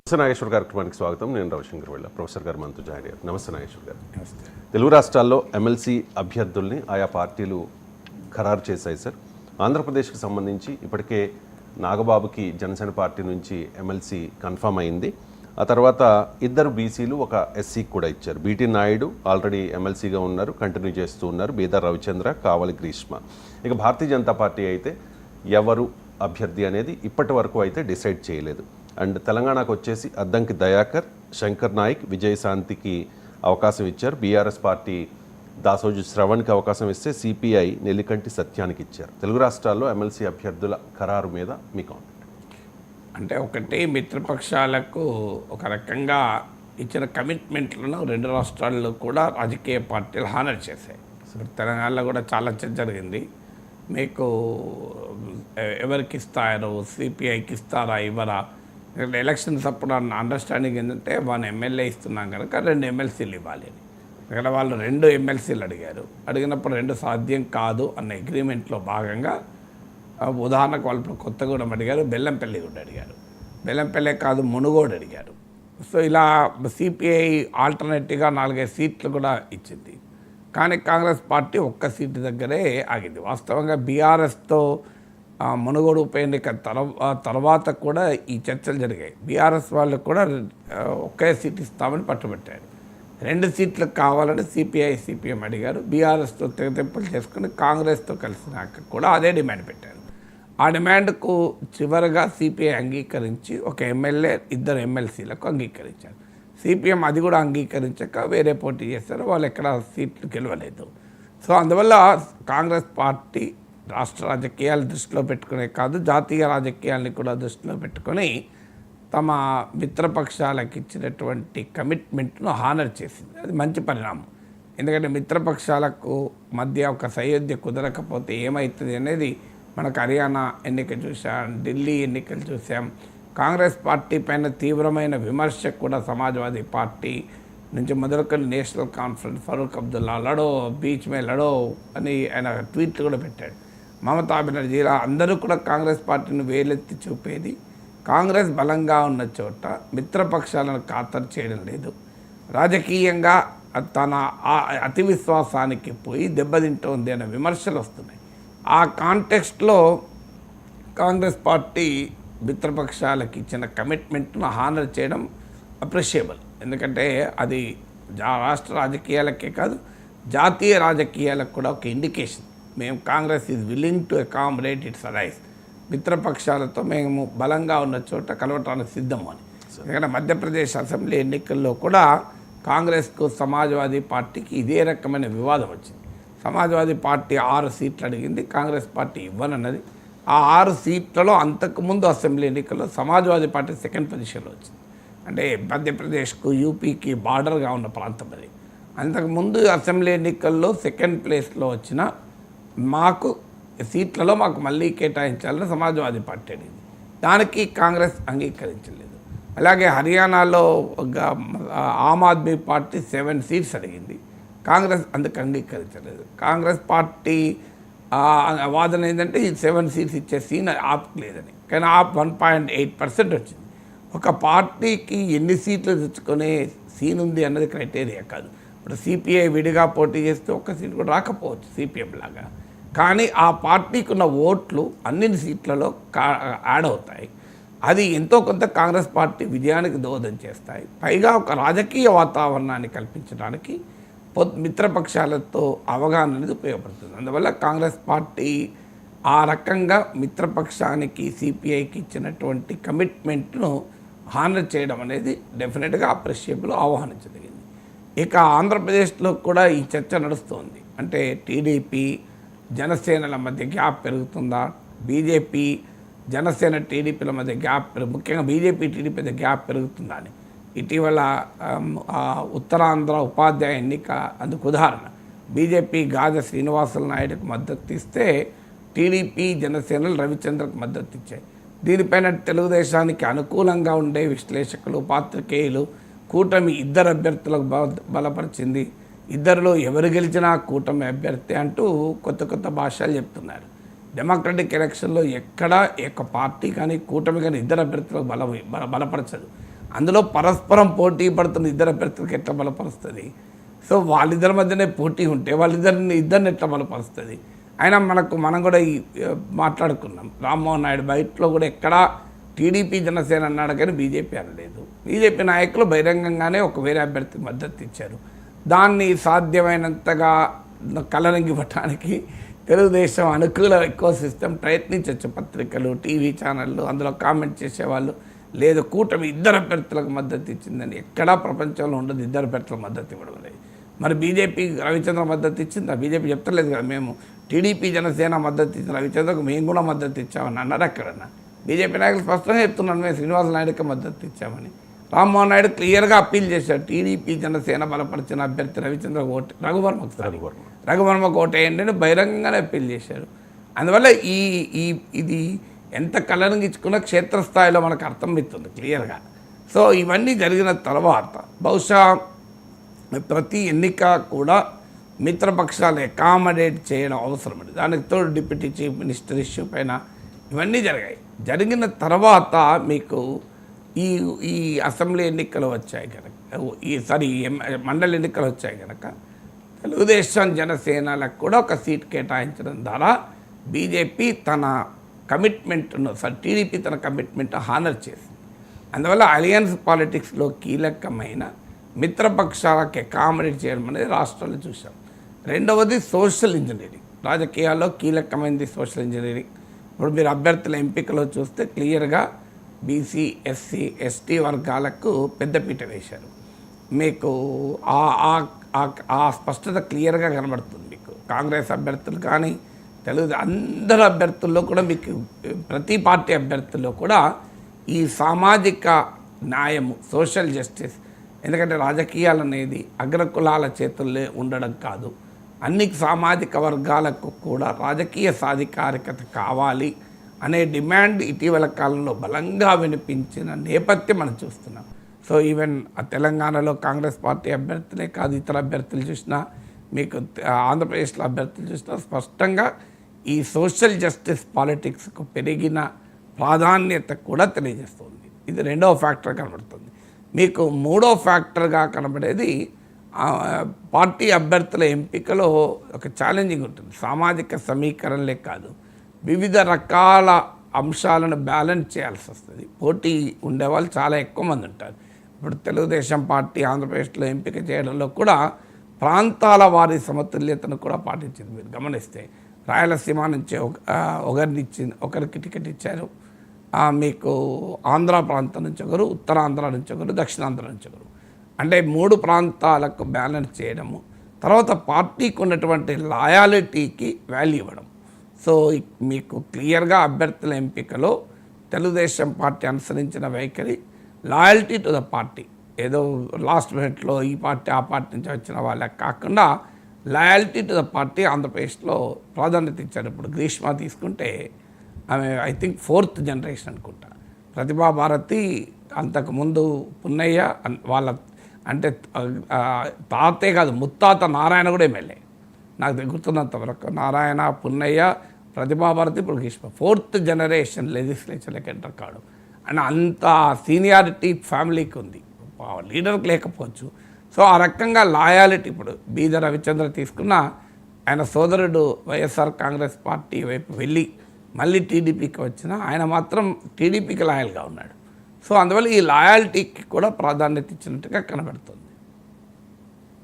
నమస్తే నాగేశ్వర్ కార్యక్రమానికి స్వాగతం. నేను రవిశంకర్ వెళ్ళ ప్రొఫెసర్ గారు మనతో జాయిన్ అయ్యారు. నమస్తే నాగేశ్వర్ గారు. తెలుగు రాష్ట్రాల్లో ఎమ్మెల్సీ అభ్యర్థుల్ని ఆయా పార్టీలు ఖరారు చేశాయి సార్. ఆంధ్రప్రదేశ్కి సంబంధించి ఇప్పటికే నాగబాబుకి జనసేన పార్టీ నుంచి ఎమ్మెల్సీ కన్ఫర్మ్ అయింది. ఆ తర్వాత ఇద్దరు బీసీలు ఒక ఎస్సీకి కూడా ఇచ్చారు. బీటీ నాయుడు ఆల్రెడీ ఎమ్మెల్సీగా ఉన్నారు, కంటిన్యూ చేస్తూ ఉన్నారు. బీదర్ రవిచంద్ర, కావలి గ్రీష్మ. ఇక భారతీయ జనతా పార్టీ అయితే ఎవరు అభ్యర్థి అనేది ఇప్పటి వరకు అయితే డిసైడ్ చేయలేదు. అండ్ తెలంగాణకు వచ్చేసి అద్దంకి దయాకర్, శంకర్ నాయక్, విజయశాంతికి అవకాశం ఇచ్చారు. బీఆర్ఎస్ పార్టీ దాసోజు శ్రవణ్కి అవకాశం ఇస్తే సిపిఐ నెల్లికంటి సత్యానికి ఇచ్చారు. తెలుగు రాష్ట్రాల్లో ఎమ్మెల్సీ అభ్యర్థుల ఖరారు మీద మీ కామెంట్ అంటే ఒకటి మిత్రపక్షాలకు ఒక రకంగా ఇచ్చిన కమిట్మెంట్లను రెండు రాష్ట్రాల్లో కూడా రాజకీయ పార్టీలు హానర్ చేశాయి. తెలంగాణలో కూడా చాలా చర్చ జరిగింది. మీకు ఎవరికి ఇస్తారు, సిపిఐకి ఇస్తారా ఇవ్వరా, ఎలక్షన్స్ అప్పుడు అండర్స్టాండింగ్ ఏంటంటే 1 ఎమ్మెల్యే ఇస్తున్నాం కనుక 2 ఎమ్మెల్సీలు ఇవ్వాలి అని. ఇక్కడ వాళ్ళు 2 ఎమ్మెల్సీలు అడిగారు. అడిగినప్పుడు 2 సాధ్యం కాదు అన్న అగ్రిమెంట్లో భాగంగా ఉదాహరణకు వాళ్ళు ఇప్పుడు కొత్తగూడెం అడిగారు, బెల్లంపల్లి కూడా అడిగారు. బెల్లంపల్లి కాదు, మునుగోడు అడిగారు. సో ఇలా సిపిఐ ఆల్టర్నేటివ్గా 4-5 సీట్లు కూడా ఇచ్చింది. కానీ కాంగ్రెస్ పార్టీ 1 సీటు దగ్గరే ఆగింది. వాస్తవంగా బీఆర్ఎస్తో మునుగోడు ఉప ఎన్నిక తర్వాత కూడా ఈ చర్చలు జరిగాయి. బీఆర్ఎస్ వాళ్ళు కూడా 1 సీటు ఇస్తామని పట్టుబట్టారు. 2 సీట్లు కావాలని సిపిఐ సిపిఎం అడిగారు. బీఆర్ఎస్తో తెగతెంపులు చేసుకుని కాంగ్రెస్తో కలిసినాక కూడా అదే డిమాండ్ పెట్టారు. ఆ డిమాండ్కు చివరిగా సిపిఐ అంగీకరించి 1 ఎమ్మెల్యే 2 ఎమ్మెల్సీలకు అంగీకరించారు. సిపిఎం అది కూడా అంగీకరించక వేరే పోటీ చేస్తారు. వాళ్ళు ఎక్కడ సీట్లు గెలవలేదు. సో అందువల్ల కాంగ్రెస్ పార్టీ రాష్ట్ర రాజకీయాలు దృష్టిలో పెట్టుకునే కాదు, జాతీయ రాజకీయాలని కూడా దృష్టిలో పెట్టుకొని తమ మిత్రపక్షాలకు ఇచ్చినటువంటి కమిట్మెంట్ను హానర్ చేసింది. అది మంచి పరిణామం. ఎందుకంటే మిత్రపక్షాలకు మధ్య ఒక సయోధ్య కుదరకపోతే ఏమవుతుంది అనేది మనకు హర్యానా ఎన్నిక చూసాం, ఢిల్లీ ఎన్నికలు చూసాం. కాంగ్రెస్ పార్టీ పైన తీవ్రమైన విమర్శ కూడా సమాజ్వాదీ పార్టీ నుంచి మొదలుకొని నేషనల్ కాన్ఫరెన్స్ ఫరూక్ అబ్దుల్లా లడో బీచ్ మే లడో అని ఆయన ట్వీట్లు కూడా పెట్టాడు. మమతా బెనర్జీ అందరూ కూడా కాంగ్రెస్ పార్టీని వేలెత్తి చూపేది. కాంగ్రెస్ బలంగా ఉన్న చోట మిత్రపక్షాలను ఖాతరు చేయడం లేదు. రాజకీయంగా తన అతి విశ్వాసానికి పోయి దెబ్బతింటోంది అనే విమర్శలు వస్తున్నాయి. ఆ కాంటెక్స్ట్లో కాంగ్రెస్ పార్టీ మిత్రపక్షాలకు ఇచ్చిన కమిట్మెంట్ను హానర్ చేయడం అప్రిషియబుల్. ఎందుకంటే అది రాష్ట్ర రాజకీయాలకే కాదు, జాతీయ రాజకీయాలకు కూడా ఒక ఇండికేషన్. మేము Congress is willing to accommodate its rise. మిత్రపక్షాలతో మేము బలంగా ఉన్న చోట కలవటానికి సిద్ధము అని. ఎందుకంటే మధ్యప్రదేశ్ అసెంబ్లీ ఎన్నికల్లో కూడా కాంగ్రెస్కు సమాజ్వాదీ పార్టీకి ఇదే రకమైన వివాదం వచ్చింది. సమాజ్వాదీ పార్టీ 6 సీట్లు అడిగింది, కాంగ్రెస్ పార్టీ ఇవ్వనన్నది. ఆ 6 సీట్లలో అంతకుముందు అసెంబ్లీ ఎన్నికల్లో సమాజ్వాదీ పార్టీ 2nd పొజిషన్లో వచ్చింది. అంటే మధ్యప్రదేశ్కు యూపీకి బార్డర్గా ఉన్న ప్రాంతం అది. అంతకుముందు అసెంబ్లీ ఎన్నికల్లో 2nd ప్లేస్లో వచ్చిన మాకు సీట్లలో మాకు మళ్ళీ కేటాయించాలని సమాజ్వాదీ పార్టీ అడిగింది. దానికి కాంగ్రెస్ అంగీకరించలేదు. అలాగే హర్యానాలో ఆమ్ ఆద్మీ పార్టీ 7 సీట్స్ అడిగింది, కాంగ్రెస్ అందుకు అంగీకరించలేదు. కాంగ్రెస్ పార్టీ వాదన ఏంటంటే ఈ 7 సీట్స్ ఇచ్చే సీన్ ఆప్కి లేదని. కానీ ఆప్ 1.8% వచ్చింది. ఒక పార్టీకి ఎన్ని సీట్లు తెచ్చుకునే సీన్ ఉంది అన్నది క్రైటీరియా కాదు. ఇప్పుడు సిపిఐ విడిగా పోటీ చేస్తే 1 సీట్ కూడా రాకపోవచ్చు సిపిఎం లాగా. కానీ ఆ పార్టీకి ఉన్న ఓట్లు అన్ని సీట్లలో యాడ్ అవుతాయి. అది ఎంతో కొంత కాంగ్రెస్ పార్టీ విజయానికి దోహదం చేస్తాయి. పైగా ఒక రాజకీయ వాతావరణాన్ని కల్పించడానికి మిత్రపక్షాలతో అవగాహన అనేది ఉపయోగపడుతుంది. అందువల్ల కాంగ్రెస్ పార్టీ ఆ రకంగా మిత్రపక్షానికి సిపిఐకి ఇచ్చినటువంటి కమిట్మెంట్ను హానర్ చేయడం అనేది డెఫినెట్గా అప్రిషియబుల్, ఆహ్వానించదగింది. ఇక ఆంధ్రప్రదేశ్లో కూడా ఈ చర్చ నడుస్తుంది. అంటే టీడీపీ జనసేనల మధ్య గ్యాప్ పెరుగుతుందా, బీజేపీ జనసేన టీడీపీల మధ్య గ్యాప్ ముఖ్యంగా బీజేపీ టీడీపీ మధ్య గ్యాప్ పెరుగుతుందా అని. ఇటీవల ఉత్తరాంధ్ర ఉపాధ్యాయ ఎన్నిక అందుకు ఉదాహరణ. బీజేపీ గాజ శ్రీనివాసులు నాయుడుకు మద్దతు ఇస్తే టీడీపీ జనసేనలు రవిచంద్రకు మద్దతు ఇచ్చాయి. దీనిపైన తెలుగుదేశానికి అనుకూలంగా ఉండే విశ్లేషకులు, పాత్రికేయులు కూటమి 2 అభ్యర్థులకు బలపరిచింది, ఇద్దరిలో ఎవరు గెలిచినా కూటమి అభ్యర్థి అంటూ కొత్త భాషలు చెప్తున్నారు. డెమోక్రటిక్ ఎలక్షన్లో ఎక్కడా పార్టీ కానీ కూటమి కానీ 2 అభ్యర్థులకు బలపరచదు. అందులో పరస్పరం పోటీ పడుతున్న ఇద్దరు అభ్యర్థులకు ఎట్లా బలపరుస్తుంది? సో వాళ్ళిద్దరి మధ్యనే పోటీ ఉంటే ఇద్దరిని ఎట్లా బలపరుస్తుంది? అయినా మనం కూడా మాట్లాడుకున్నాం, రామ్మోహన్ నాయుడు బయటలో కూడా ఎక్కడా టీడీపీ జనసేన అన్నాడు కానీ బీజేపీ అనలేదు. బీజేపీ నాయకులు బహిరంగంగానే ఒక వేరే అభ్యర్థికి మద్దతు ఇచ్చారు. దాన్ని సాధ్యమైనంతగా కలరింగివ్వటానికి తెలుగుదేశం అనుకూల ఎక్కువ సిస్టమ్ ప్రయత్నించవచ్చు. పత్రికలు, టీవీ ఛానళ్ళు, అందులో కామెంట్ చేసేవాళ్ళు, లేదు కూటమి ఇద్దరు అభ్యర్థులకు మద్దతు ఇచ్చిందని. ఎక్కడా ప్రపంచంలో ఉండదు ఇద్దరు అభ్యర్థులకు మద్దతు ఇవ్వడం అనేది. మరి బీజేపీ రవిచంద్ర మద్దతు ఇచ్చిందా? బీజేపీ చెప్తలేదు కదా, మేము టీడీపీ జనసేన మద్దతు ఇచ్చిన రవిచంద్రకు మేము కూడా మద్దతు ఇచ్చామని అన్నారు. ఎక్కడన్నా బీజేపీ నాయకులు స్పష్టంగా చెప్తున్నాను, మేము శ్రీనివాస నాయుడుకి మద్దతు ఇచ్చామని. రామ్మోహన్ నాయుడు క్లియర్గా అప్పీల్ చేశాడు, టీడీపీ జనసేన బలపరిచిన అభ్యర్థి రవిచంద్ర రఘువర్మకు ఓటేయండి అని బహిరంగంగానే అప్పీల్ చేశారు. అందువల్ల ఇది ఎంత కలరింగ్ ఇచ్చుకున్నా క్షేత్రస్థాయిలో మనకు అర్థమవుతుంది క్లియర్గా. సో ఇవన్నీ జరిగిన తర్వాత బహుశా ప్రతి ఎన్నిక కూడా మిత్రపక్షాలు అకామిడేట్ చేయడం అవసరం అండి. దానికి తోడు డిప్యూటీ చీఫ్ మినిస్టర్ ఇష్యూ పైన ఇవన్నీ జరిగాయి. జరిగిన తర్వాత మీకు ఈ అసెంబ్లీ ఎన్నికలు వచ్చాయి కనుక, మండలి ఎన్నికలు వచ్చాయి కనుక తెలుగుదేశం జనసేనలకు కూడా ఒక సీట్ కేటాయించడం ద్వారా బీజేపీ తన కమిట్మెంట్ను టీడీపీ తన కమిట్మెంట్ హానర్ చేసింది. అందువల్ల అలయన్స్ పాలిటిక్స్లో కీలకమైన మిత్రపక్షాలకు అకామిడేట్ చేయడం అనేది రాష్ట్రాలు చూసాం. రెండవది సోషల్ ఇంజనీరింగ్, రాజకీయాల్లో కీలకమైనది సోషల్ ఇంజనీరింగ్. ఇప్పుడు మీరు అభ్యర్థుల ఎంపికలో చూస్తే క్లియర్గా బీసీ, ఎస్సీ, ఎస్టీ వర్గాలకు పెద్దపీట వేశారు. మీకు ఆ స్పష్టత క్లియర్గా కనబడుతుంది. మీకు కాంగ్రెస్ అభ్యర్థులు కానీ అందరు అభ్యర్థుల్లో కూడా మీకు ప్రతి పార్టీ అభ్యర్థుల్లో కూడా ఈ సామాజిక న్యాయము, సోషల్ జస్టిస్, ఎందుకంటే రాజకీయాలు అనేది అగ్రకులాల చేతుల్లో ఉండడం కాదు, అన్ని సామాజిక వర్గాలకు కూడా రాజకీయ సాధికారికత కావాలి అనే డిమాండ్ ఇటీవల కాలంలో బలంగా వినిపించిన నేపథ్యం మనం చూస్తున్నాం. సో ఈవెన్ తెలంగాణలో కాంగ్రెస్ పార్టీ అభ్యర్థులే కాదు, ఇతర అభ్యర్థులు చూసినా, మీకు ఆంధ్రప్రదేశ్లో అభ్యర్థులు చూసినా స్పష్టంగా ఈ సోషల్ జస్టిస్ పాలిటిక్స్కు పెరిగిన ప్రాధాన్యత కూడా తెలియజేస్తుంది. ఇది రెండవ ఫ్యాక్టర్ కనబడుతుంది. మీకు మూడో ఫ్యాక్టర్గా కనబడేది పార్టీ అభ్యర్థుల ఎంపికలో ఒక ఛాలెంజింగ్ ఉంటుంది. సామాజిక సమీకరణలే కాదు, వివిధ రకాల అంశాలను బ్యాలెన్స్ చేయాల్సి వస్తుంది. పోటీ ఉండేవాళ్ళు చాలా ఎక్కువ మంది ఉంటారు. ఇప్పుడు తెలుగుదేశం పార్టీ ఆంధ్రప్రదేశ్లో ఎంపిక చేయడంలో కూడా ప్రాంతాల వారి సమతుల్యతను కూడా పాటించింది. మీరు గమనిస్తే రాయలసీమ నుంచి ఒకరికి టికెట్ ఇచ్చారు, మీకు ఆంధ్ర ప్రాంతం నుంచి ఒకరు, ఉత్తరాంధ్ర నుంచి ఒకరు, దక్షిణాంధ్ర నుంచి ఒకరు, అంటే 3 ప్రాంతాలకు బ్యాలెన్స్ చేయడము. తర్వాత పార్టీకి ఉన్నటువంటి లాయాలిటీకి వాల్యూ ఇవ్వడం. సో మీకు క్లియర్గా అభ్యర్థుల ఎంపికలో తెలుగుదేశం పార్టీ అనుసరించిన వైఖరి లాయల్టీ టు ద పార్టీ, ఏదో లాస్ట్ మినిట్లో ఈ పార్టీ ఆ పార్టీ నుంచి వచ్చిన వాళ్ళకి కాకుండా లాయల్టీ టు ద పార్టీ ఆంధ్రప్రదేశ్లో ప్రాధాన్యత ఇచ్చారు. ఇప్పుడు గ్రీష్మ తీసుకుంటే ఆమె ఐ థింక్ 4th జనరేషన్ అనుకుంటా. ప్రతిభా భారతి అంతకుముందు పున్నయ్య వాళ్ళ అంటే తాతే కాదు, ముత్తాత నారాయణ కూడా ఎమ్మెల్యే, నాకు గుర్తున్నంత వరకు నారాయణ, పున్నయ్య, ప్రతిభా భారతి, ఇప్పుడు గ్రీష్మ 4th జనరేషన్ లెజిస్లేచర్లకు ఎంటర్ కాడు. అండ్ అంత సీనియారిటీ ఫ్యామిలీకి ఉంది, లీడర్కి లేకపోవచ్చు. సో ఆ రకంగా లాయాలిటీ, ఇప్పుడు బీద రవిచంద్ర తీసుకున్న ఆయన సోదరుడు వైఎస్ఆర్ కాంగ్రెస్ పార్టీ వైపు వెళ్ళి మళ్ళీ టీడీపీకి వచ్చిన ఆయన మాత్రం టీడీపీకి లాయల్గా ఉన్నాడు. సో అందువల్ల ఈ లాయాలిటీకి కూడా ప్రాధాన్యత ఇచ్చినట్టుగా కనబడుతుంది.